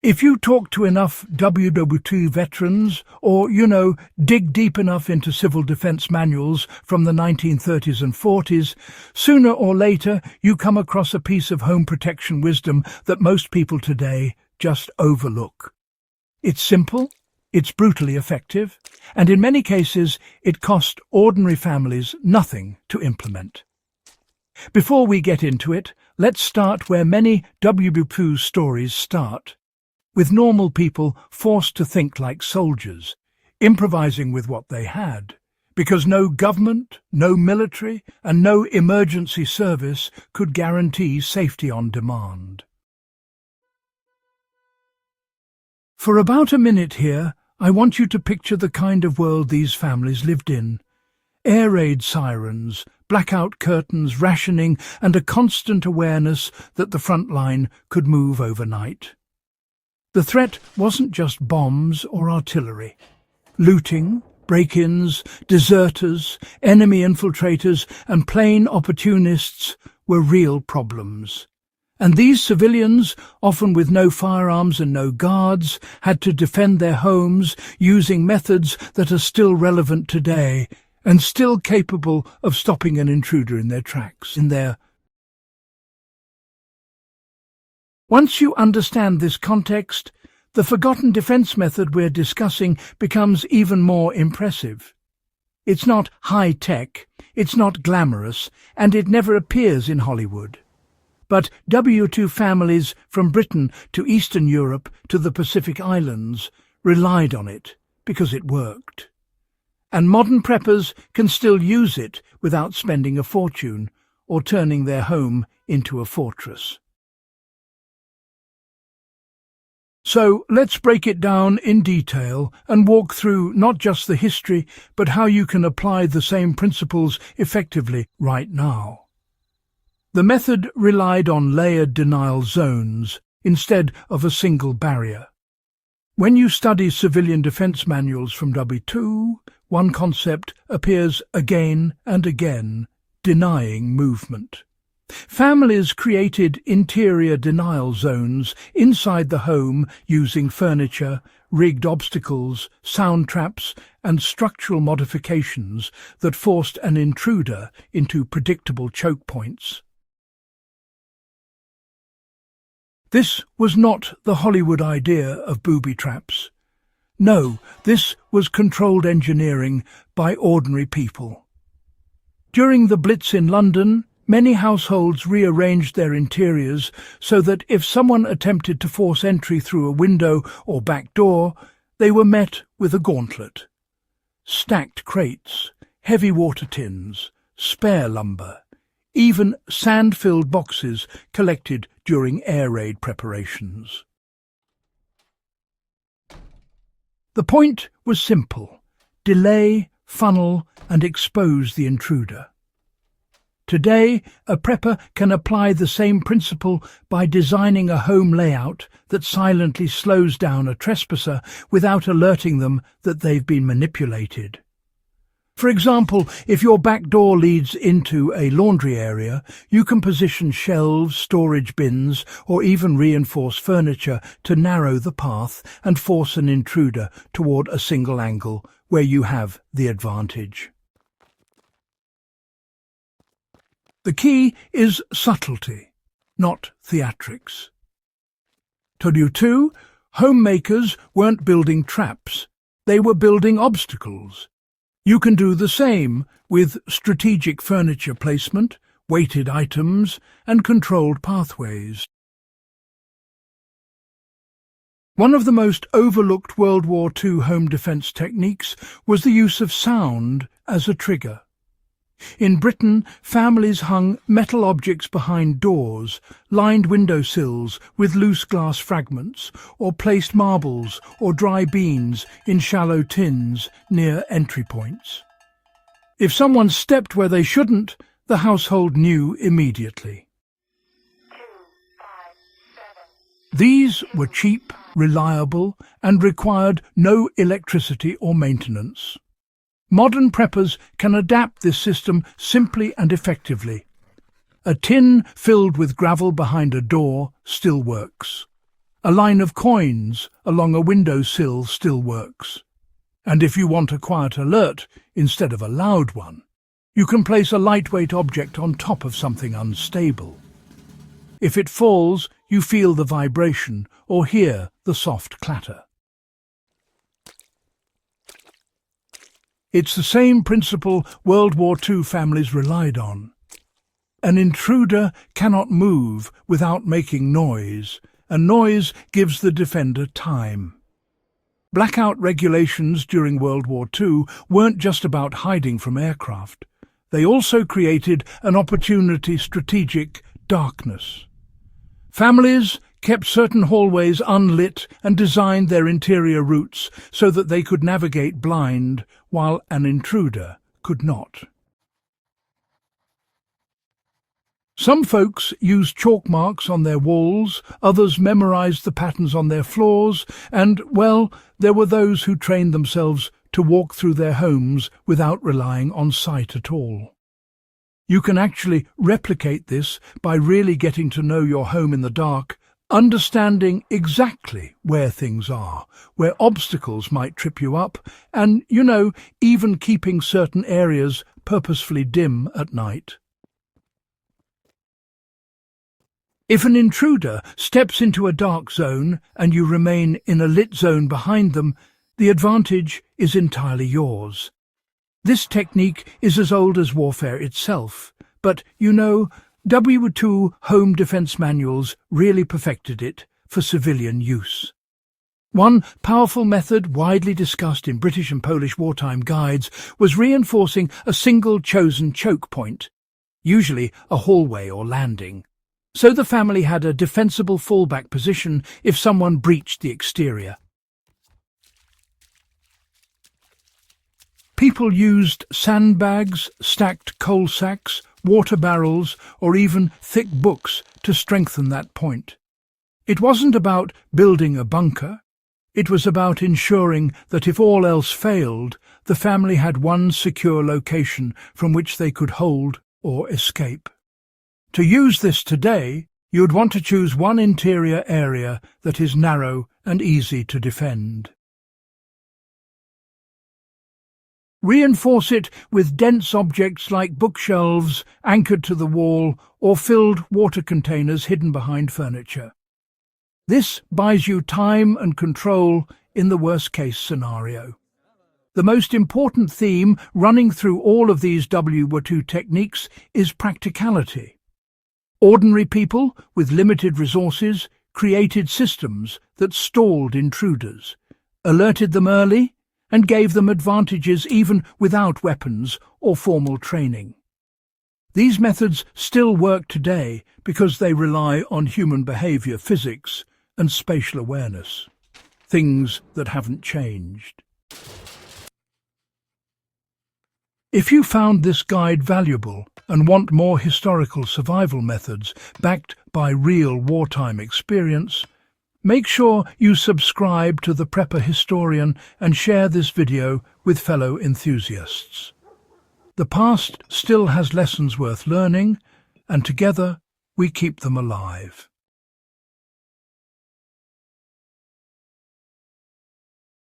If you talk to enough WWII veterans or, dig deep enough into civil defense manuals from the 1930s and 40s, sooner or later you come across a piece of home protection wisdom that most people today just overlook. It's simple, it's brutally effective, and in many cases it cost ordinary families nothing to implement. Before we get into it, let's start where many WWII stories start, with normal people forced to think like soldiers, improvising with what they had, because no government, no military, and no emergency service could guarantee safety on demand. For about a minute here, I want you to picture the kind of world these families lived in. Air raid sirens, blackout curtains, rationing, and a constant awareness that the front line could move overnight. The threat wasn't just bombs or artillery. Looting, break-ins, deserters, enemy infiltrators, and plain opportunists were real problems. And these civilians, often with no firearms and no guards, had to defend their homes using methods that are still relevant today and still capable of stopping an intruder in their tracks, Once you understand this context, the forgotten defense method we're discussing becomes even more impressive. It's not high-tech, it's not glamorous, and it never appears in Hollywood. But WWII families from Britain to Eastern Europe to the Pacific Islands relied on it because it worked. And modern preppers can still use it without spending a fortune or turning their home into a fortress. So let's break it down in detail and walk through not just the history, but how you can apply the same principles effectively right now. The method relied on layered denial zones instead of a single barrier. When you study civilian defense manuals from WWII, one concept appears again and again: denying movement. Families created interior denial zones inside the home using furniture, rigged obstacles, sound traps, and structural modifications that forced an intruder into predictable choke points. This was not the Hollywood idea of booby traps. No, this was controlled engineering by ordinary people. During the Blitz in London, many households rearranged their interiors so that if someone attempted to force entry through a window or back door, they were met with a gauntlet. Stacked crates, heavy water tins, spare lumber, even sand-filled boxes collected during air raid preparations. The point was simple: delay, funnel, and expose the intruder. Today, a prepper can apply the same principle by designing a home layout that silently slows down a trespasser without alerting them that they've been manipulated. For example, if your back door leads into a laundry area, you can position shelves, storage bins, or even reinforce furniture to narrow the path and force an intruder toward a single angle where you have the advantage. The key is subtlety, not theatrics. To WWII, homemakers weren't building traps, they were building obstacles. You can do the same with strategic furniture placement, weighted items, and controlled pathways. One of the most overlooked World War II home defense techniques was the use of sound as a trigger. In Britain, families hung metal objects behind doors, lined windowsills with loose glass fragments, or placed marbles or dry beans in shallow tins near entry points. If someone stepped where they shouldn't, the household knew immediately. These were cheap, reliable, and required no electricity or maintenance. Modern preppers can adapt this system simply and effectively. A tin filled with gravel behind a door still works. A line of coins along a windowsill still works. And if you want a quiet alert instead of a loud one, you can place a lightweight object on top of something unstable. If it falls, you feel the vibration or hear the soft clatter. It's the same principle World War II families relied on. An intruder cannot move without making noise, and noise gives the defender time. Blackout regulations during World War II weren't just about hiding from aircraft. They also created an opportunity-strategic darkness. Families kept certain hallways unlit and designed their interior routes so that they could navigate blind, while an intruder could not. Some folks used chalk marks on their walls, others memorized the patterns on their floors, and, well, there were those who trained themselves to walk through their homes without relying on sight at all. You can actually replicate this by really getting to know your home in the dark, understanding exactly where things are, where obstacles might trip you up, and, even keeping certain areas purposefully dim at night. If an intruder steps into a dark zone and you remain in a lit zone behind them, the advantage is entirely yours. This technique is as old as warfare itself, but, WWII home defense manuals really perfected it for civilian use. One powerful method widely discussed in British and Polish wartime guides was reinforcing a single chosen choke point, usually a hallway or landing, so the family had a defensible fallback position if someone breached the exterior. People used sandbags, stacked coal sacks, water barrels, or even thick books to strengthen that point. It wasn't about building a bunker. It was about ensuring that if all else failed, the family had one secure location from which they could hold or escape. To use this today, you would want to choose one interior area that is narrow and easy to defend. Reinforce it with dense objects like bookshelves anchored to the wall or filled water containers hidden behind furniture. This buys you time and control in the worst-case scenario. The most important theme running through all of these WWII techniques is practicality. Ordinary people with limited resources created systems that stalled intruders, alerted them early, and gave them advantages even without weapons or formal training. These methods still work today because they rely on human behavior physics and spatial awareness, things that haven't changed. If you found this guide valuable and want more historical survival methods backed by real wartime experience, make sure you subscribe to the Prepper Historian and share this video with fellow enthusiasts. The past still has lessons worth learning, and together we keep them alive.